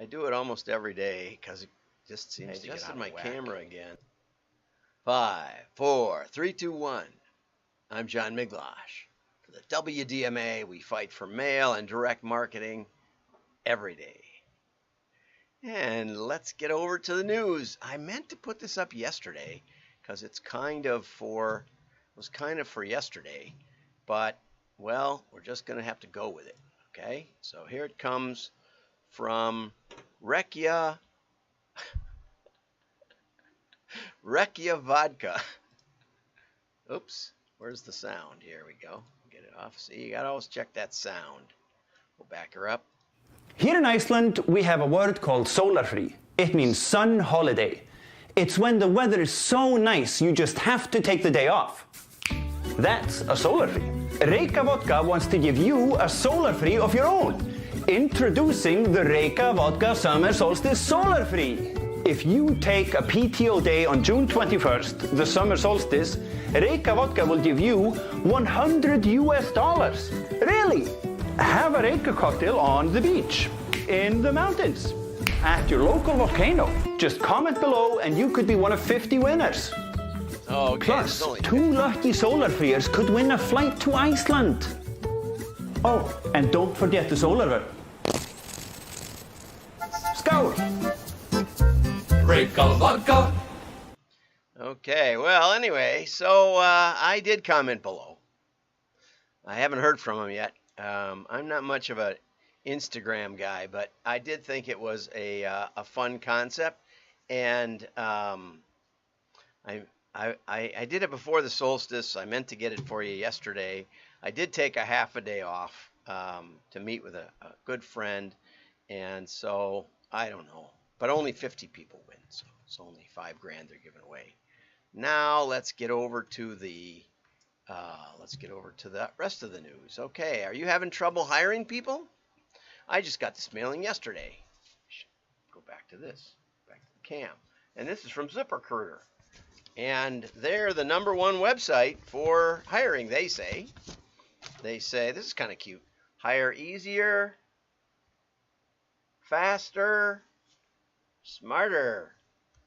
I do it almost every day because it just I seems to get adjusted out my of whack. camera again. 5, 4, 3, 2, 1. I'm John Miglosh. For the WDMA, we fight for mail and direct marketing every day. And let's get over to the news. I meant to put this up yesterday because it was kind of for yesterday, but well, we're just going to have to go with it. Okay, so here it comes from Rekia Vodka. Oops, where's the sound? Here we go. Get it off. See, you gotta always check that sound. We'll back her up. Here in Iceland, we have a word called solarfrí. It means sun holiday. It's when the weather is so nice you just have to take the day off. That's a solarfrí. Reykja Vodka wants to give you a solarfrí of your own. Introducing the Reykja Vodka Summer Solstice Solarfrí. If you take a PTO day on June 21st, the summer solstice, Reykja Vodka will give you $100. Really? Have a Reykja cocktail on the beach, in the mountains, at your local volcano. Just comment below and you could be one of 50 winners. Oh, okay. Plus, 2 lucky solarfríers could win a flight to Iceland. Oh, and don't forget the solar. Skål! Reykja Vodka. Okay, well, anyway, so I did comment below. I haven't heard from him yet. I'm not much of an Instagram guy, but I did think it was a fun concept, and I did it before the solstice. I meant to get it for you yesterday. I did take a half a day off to meet with a good friend, and so I don't know, but only 50 people win, so it's only $5,000 they're giving away. Now let's get over to the rest of the news. Okay, are you having trouble hiring people? I just got this mailing yesterday. Go back to this, back to the cam, and this is from ZipRecruiter, and they're the #1 website for hiring. They say this is kind of cute. Hire easier, faster, smarter,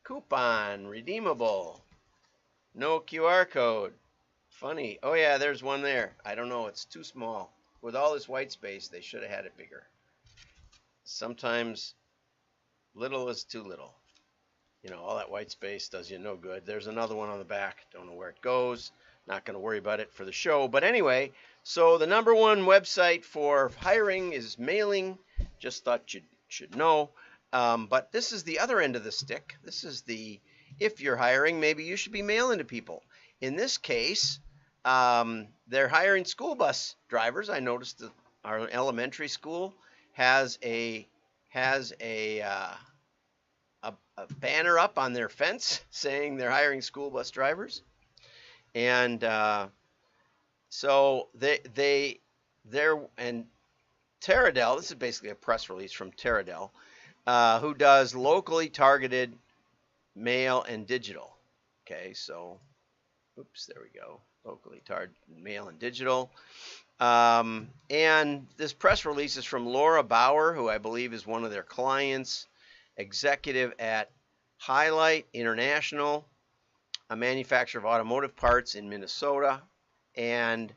coupon redeemable, no QR code. Funny. Oh yeah, there's one there. I don't know, it's too small. With all this white space, they should have had it bigger. Sometimes little is too little. You know, all that white space does you no good. There's another one on the back. Don't know where it goes. Not going to worry about it for the show. But anyway, so the #1 website for hiring is mailing. Just thought you should know. But this is the other end of the stick. This is if you're hiring, maybe you should be mailing to people. In this case, they're hiring school bus drivers. I noticed that our elementary school has a banner up on their fence saying they're hiring school bus drivers, and so and Teradel. This is basically a press release from Teradel, who does locally targeted mail and digital. Okay, so oops, there we go. Locally targeted mail and digital. And this press release is from Laura Bauer, who I believe is one of their clients, executive at Highlight International, a manufacturer of automotive parts in Minnesota. And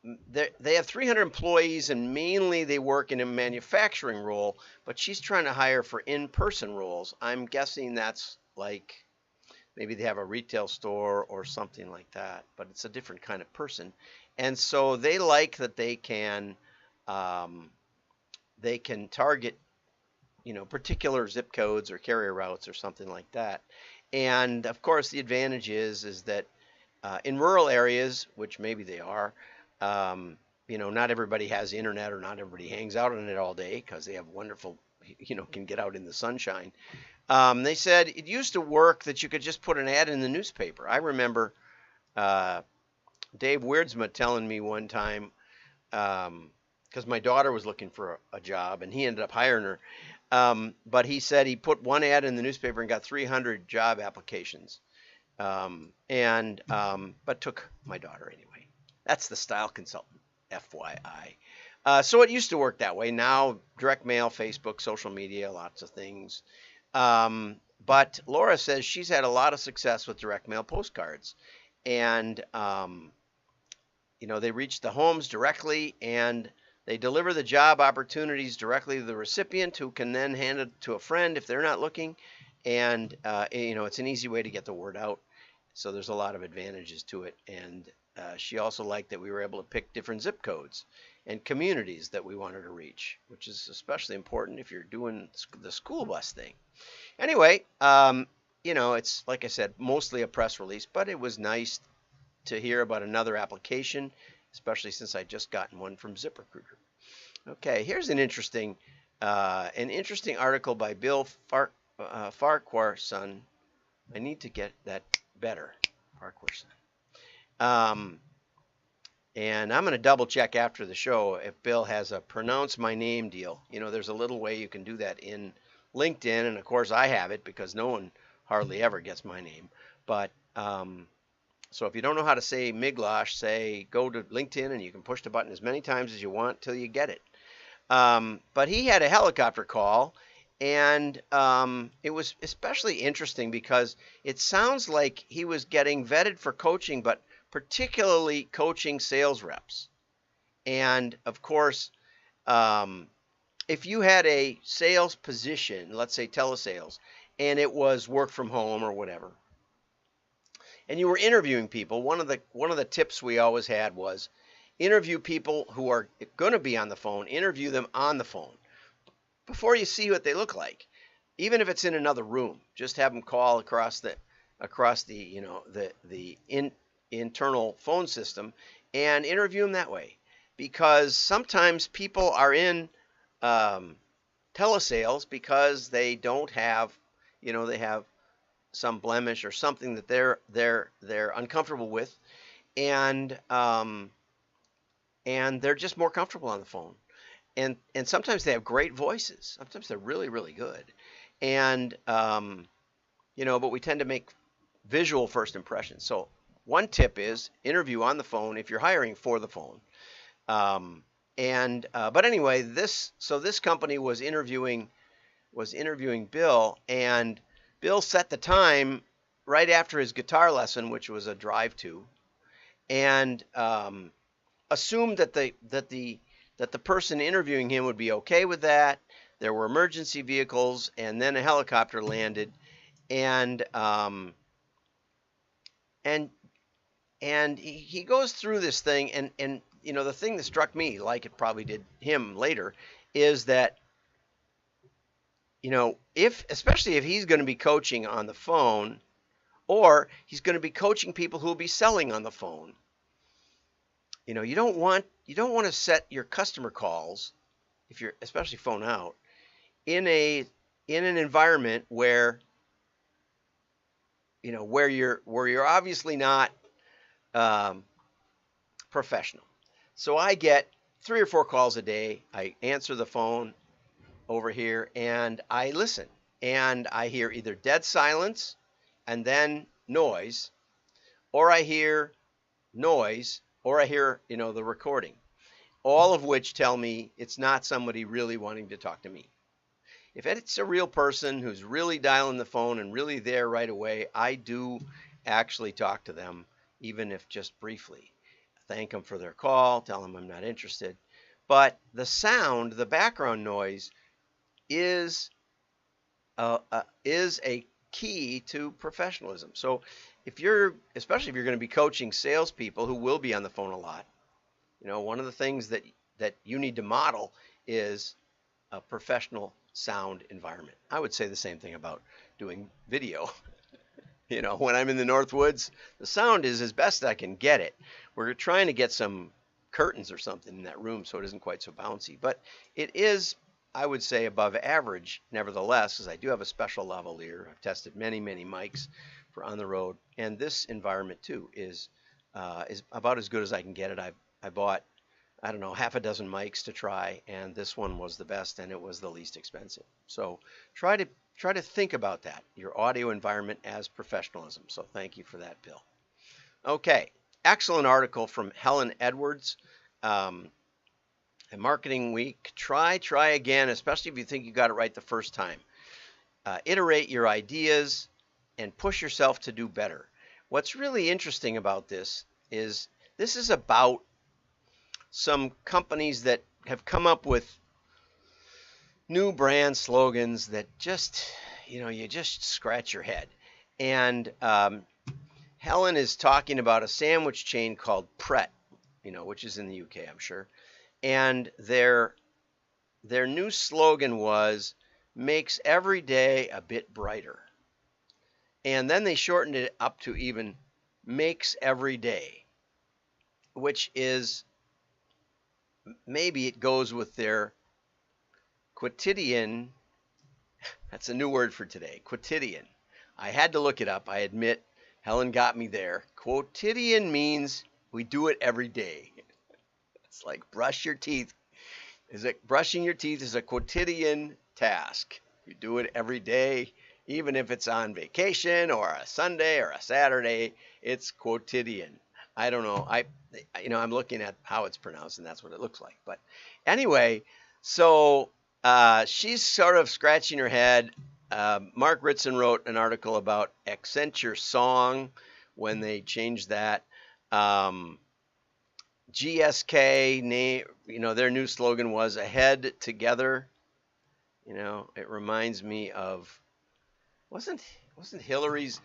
they have 300 employees, and mainly they work in a manufacturing role, but she's trying to hire for in-person roles. I'm guessing that's like maybe they have a retail store or something like that, but it's a different kind of person. And so they like that they can target, particular zip codes or carrier routes or something like that. And of course, the advantage is that in rural areas, which maybe they are, not everybody has internet or not everybody hangs out on it all day because they have wonderful, can get out in the sunshine. They said it used to work that you could just put an ad in the newspaper. I remember Dave Weirdsma telling me one time, because my daughter was looking for a job and he ended up hiring her. But he said he put one ad in the newspaper and got 300 job applications. But took my daughter anyway. That's the style consultant, FYI. So it used to work that way. Now, direct mail, Facebook, social media, lots of things. But Laura says she's had a lot of success with direct mail postcards. And, they reach the homes directly and they deliver the job opportunities directly to the recipient who can then hand it to a friend if they're not looking. And, it's an easy way to get the word out. So there's a lot of advantages to it. And she also liked that we were able to pick different zip codes and communities that we wanted to reach, which is especially important if you're doing the school bus thing. Anyway, it's like I said, mostly a press release, but it was nice to hear about another application, especially since I just gotten one from ZipRecruiter. Okay, here's an interesting article by Bill Farquharson. I need to get that better, Farquharson. And I'm going to double check after the show if Bill has a pronounce my name deal. There's a little way you can do that in LinkedIn, and of course I have it because no one hardly ever gets my name. But so if you don't know how to say Miglosh, go to LinkedIn and you can push the button as many times as you want till you get it. But he had a helicopter call, and it was especially interesting because it sounds like he was getting vetted for coaching, but particularly coaching sales reps. And of course, if you had a sales position, let's say telesales, and it was work from home or whatever, and you were interviewing people, one of the tips we always had was interview people who are going to be on the phone, interview them on the phone before you see what they look like. Even if it's in another room, just have them call across the internal phone system and interview them that way, because sometimes people are in telesales because they don't have, they have some blemish or something that they're uncomfortable with, and they're just more comfortable on the phone, and sometimes they have great voices, sometimes they're really, really good, and but we tend to make visual first impressions. So one tip is interview on the phone if you're hiring for the phone. But anyway, this company was interviewing Bill, and Bill set the time right after his guitar lesson, which was a drive to, and assumed that the person interviewing him would be okay with that. There were emergency vehicles, and then a helicopter landed, and he goes through this thing, and the thing that struck me, like it probably did him later, is that especially if he's going to be coaching on the phone, or he's going to be coaching people who will be selling on the phone, you don't want to set your customer calls, if you're especially phone out, in an environment where you're obviously not professional. So I get 3 or 4 calls a day. I answer the phone over here and I listen, and I hear either dead silence and then noise, or I hear noise, or I hear the recording, all of which tell me it's not somebody really wanting to talk to me. If it's a real person who's really dialing the phone and really there right away, I do actually talk to them, even if just briefly. Thank them for their call, tell them I'm not interested. But the sound, the background noise, is a key to professionalism. So especially if you're going to be coaching salespeople who will be on the phone a lot, one of the things that you need to model is a professional sound environment. I would say the same thing about doing video. When I'm in the Northwoods, the sound is as best I can get it. We're trying to get some curtains or something in that room so it isn't quite so bouncy. But it is, I would say, above average, nevertheless, because I do have a special lavalier. I've tested many, many mics for on the road. And this environment, too, is about as good as I can get it. I bought, I don't know, half a dozen mics to try, and this one was the best, and it was the least expensive. So try to think about that, your audio environment as professionalism. So thank you for that, Bill. Okay, excellent article from Helen Edwards. a marketing week. Try again, especially if you think you got it right the first time. Iterate your ideas and push yourself to do better. What's really interesting about this is about some companies that have come up with new brand slogans that just, you just scratch your head. And Helen is talking about a sandwich chain called Pret, which is in the UK, I'm sure. And their new slogan was, makes every day a bit brighter. And then they shortened it up to even makes every day, which is, maybe it goes with their quotidian. That's a new word for today, quotidian. I had to look it up. I admit, Helen got me there. Quotidian means we do it every day. It's like brush your teeth. Brushing your teeth is a quotidian task. You do it every day, even if it's on vacation or a Sunday or a Saturday. It's quotidian. I don't know. I'm looking at how it's pronounced, and that's what it looks like. But anyway, so she's sort of scratching her head. Mark Ritson wrote an article about Accenture Song when they changed that. GSK name, their new slogan was Ahead Together. It reminds me of, wasn't Hillary's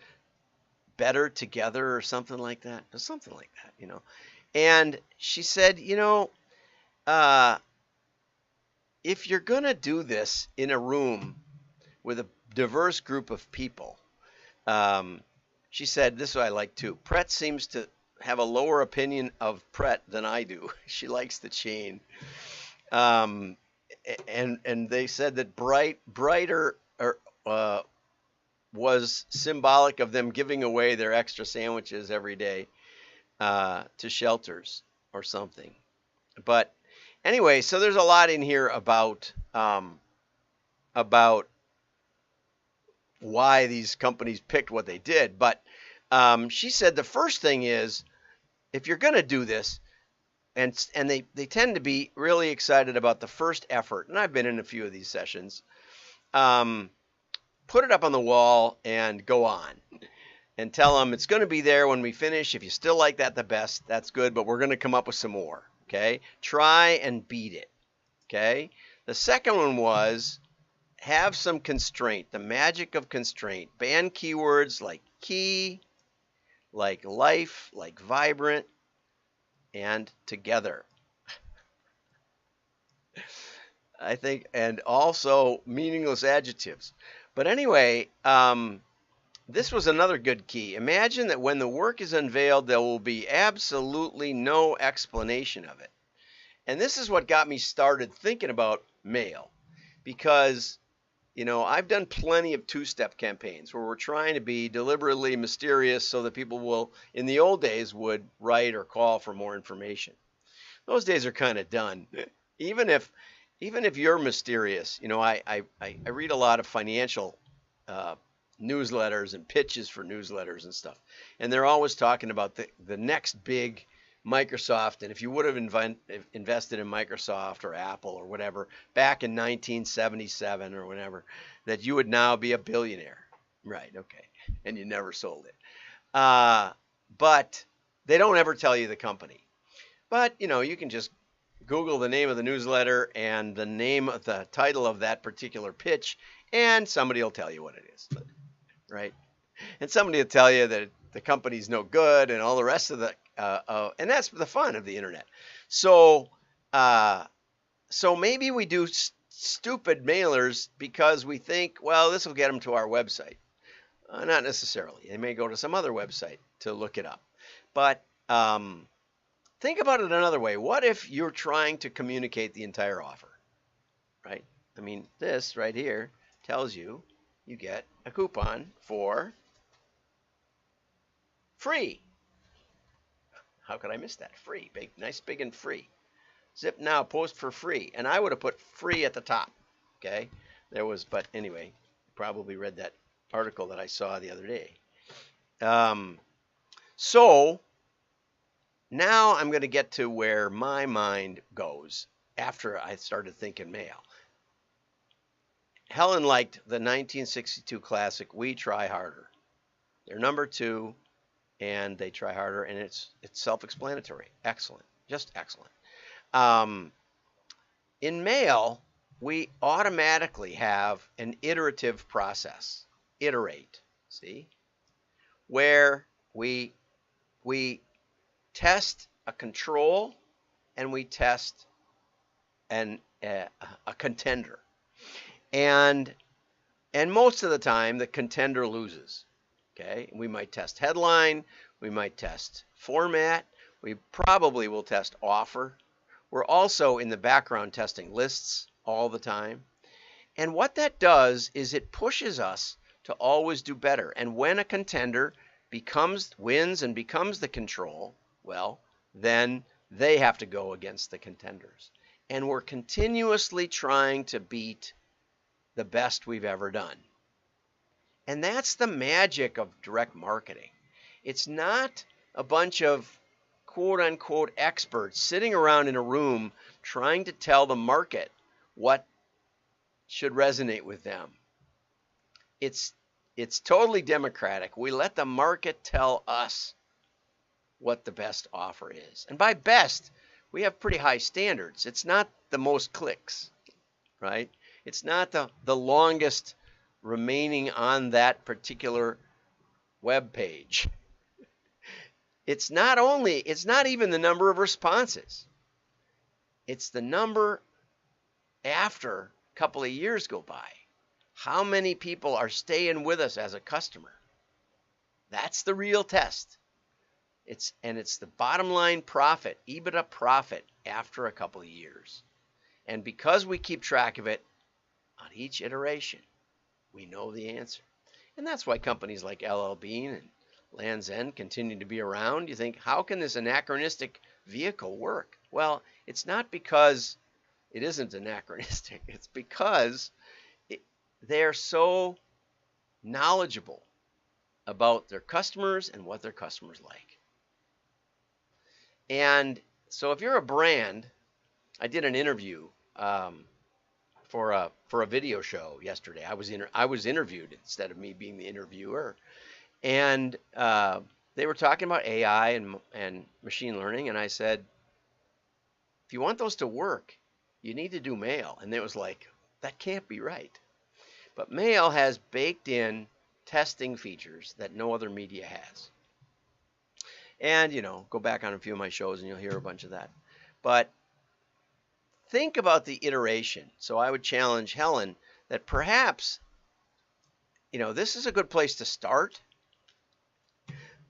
Better Together or something like that? Or something like that, And she said, if you're going to do this in a room with a diverse group of people, she said, this is what I like too. Pret seems to have a lower opinion of Pret than I do. She likes the chain. And they said that brighter was symbolic of them giving away their extra sandwiches every day to shelters or something. But anyway, so there's a lot in here about why these companies picked what they did. But she said the first thing is, if you're going to do this, and they tend to be really excited about the first effort, and I've been in a few of these sessions, put it up on the wall and go on. And tell them it's going to be there when we finish. If you still like that the best, that's good, but we're going to come up with some more, okay? Try and beat it, okay? The second one was have some constraint, the magic of constraint. Ban keywords like key, like life, like vibrant, and together. I think, and also meaningless adjectives. But anyway, this was another good key. Imagine that when the work is unveiled, there will be absolutely no explanation of it. And this is what got me started thinking about mail, because, I've done plenty of two-step campaigns where we're trying to be deliberately mysterious so that people will, in the old days, would write or call for more information. Those days are kind of done. Even if you're mysterious, I read a lot of financial newsletters and pitches for newsletters and stuff. And they're always talking about the next big Microsoft. And if you would have invested in Microsoft or Apple or whatever back in 1977 or whatever, that you would now be a billionaire. Right. Okay. And you never sold it. But they don't ever tell you the company. But, you can just Google the name of the newsletter and the name of the title of that particular pitch, and somebody will tell you what it is. Right? And somebody will tell you that the company's no good and all the rest of the, and that's the fun of the internet. So maybe we do stupid mailers because we think, well, this will get them to our website. Not necessarily. They may go to some other website to look it up. But think about it another way. What if you're trying to communicate the entire offer? Right? I mean, this right here tells you get a coupon for free. How could I miss that? Free. Big, nice, big, and free. Zip now, post for free. And I would have put free at the top. Okay? But anyway, probably read that article that I saw the other day. So now I'm going to get to where my mind goes. after I started thinking mail. Helen liked the 1962 classic We Try Harder. They're number 2, and they try harder, and it's self-explanatory. Excellent, just excellent. In mail, we automatically have an iterative process. Iterate, see, where we test a control and we test a contender, and most of the time the contender loses. Okay, we might test headline, we might test format, we probably will test offer. We're also in the background testing lists all the time. And what that does is it pushes us to always do better. And when a contender wins and becomes the control, well, then they have to go against the contenders. And we're continuously trying to beat the best we've ever done. And that's the magic of direct marketing. It's not a bunch of quote unquote experts sitting around in a room trying to tell the market what should resonate with them. It's totally democratic. We let the market tell us what the best offer is. And by best, we have pretty high standards. It's not the most clicks, right? It's not the longest remaining on that particular web page. It's not even the number of responses. It's the number after a couple of years go by. How many people are staying with us as a customer? That's the real test. It's the bottom line profit, EBITDA profit after a couple of years. And because we keep track of it on each iteration, we know the answer. And that's why companies like LL Bean and Land's End continue to be around. You think, how can this anachronistic vehicle work? Well, it's not because it isn't anachronistic. It's because they're so knowledgeable about their customers and what their customers like. And so if you're a brand, I did an interview for a video show yesterday. I was interviewed instead of me being the interviewer, and they were talking about AI and machine learning, and I said, if you want those to work, you need to do mail. And it was like, that can't be right. But mail has baked in testing features that no other media has. And go back on a few of my shows and you'll hear a bunch of that. But think about the iteration. So I would challenge Helen that perhaps, this is a good place to start.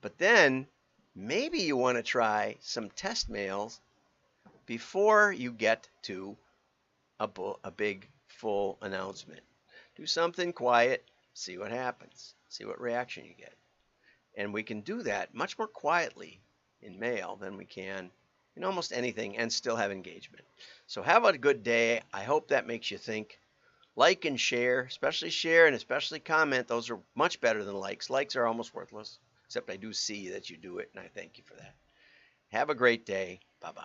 But then maybe you want to try some test mails before you get to a big full announcement. Do something quiet, see what happens, see what reaction you get. And we can do that much more quietly in mail than we can in almost anything and still have engagement. So have a good day. I hope that makes you think. Like and share, and especially comment. Those are much better than likes. Likes are almost worthless, except I do see that you do it, and I thank you for that. Have a great day. Bye-bye.